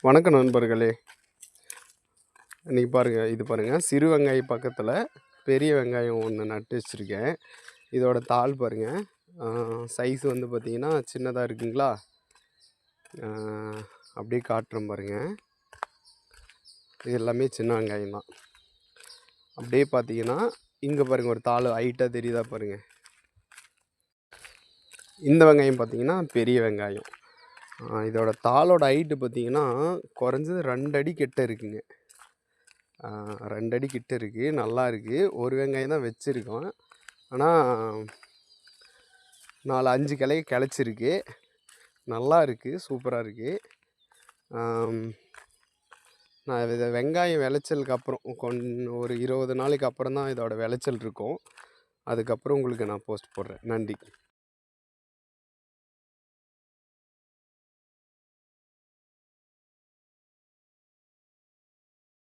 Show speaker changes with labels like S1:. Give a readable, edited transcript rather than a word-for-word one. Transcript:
S1: வணக்கம் நண்பர்களே. இன்றைக்கி பாருங்கள், இது பாருங்கள், சிறு வெங்காயம் பக்கத்தில் பெரிய வெங்காயம் ஒன்று நட்டு வச்சுருக்கேன். இதோட தாள் பாருங்கள், சைஸ் வந்து பார்த்திங்கன்னா சின்னதாக இருக்குங்களா. அப்படியே காட்டுறேன் பாருங்கள். இது எல்லாமே சின்ன வெங்காயம் தான். அப்படியே பார்த்தீங்கன்னா இங்கே பாருங்கள், ஒரு தாள் ஹைட்டாக தெரியுதா பாருங்கள். இந்த வெங்காயம் பார்த்திங்கன்னா பெரிய வெங்காயம். இதோட தாளோட ஹைட்டு பார்த்திங்கன்னா குறைஞ்சது 2 அடி கிட்ட இருக்குங்க. 2 அடி கிட்ட இருக்குது. நல்லா இருக்குது. ஒரு வெங்காயம் தான் வச்சுருக்கோம். ஆனால் 4-5 கிளை கிளச்சிருக்கு. நல்லா இருக்குது, சூப்பராக இருக்குது. நான் இதை வெங்காயம் விளைச்சலுக்கு அப்புறம் ஒரு 20 நாளைக்கு அப்புறம் தான் இதோட விளைச்சல் இருக்கும். அதுக்கப்புறம் உங்களுக்கு நான் போஸ்ட் போடுறேன். நன்றி.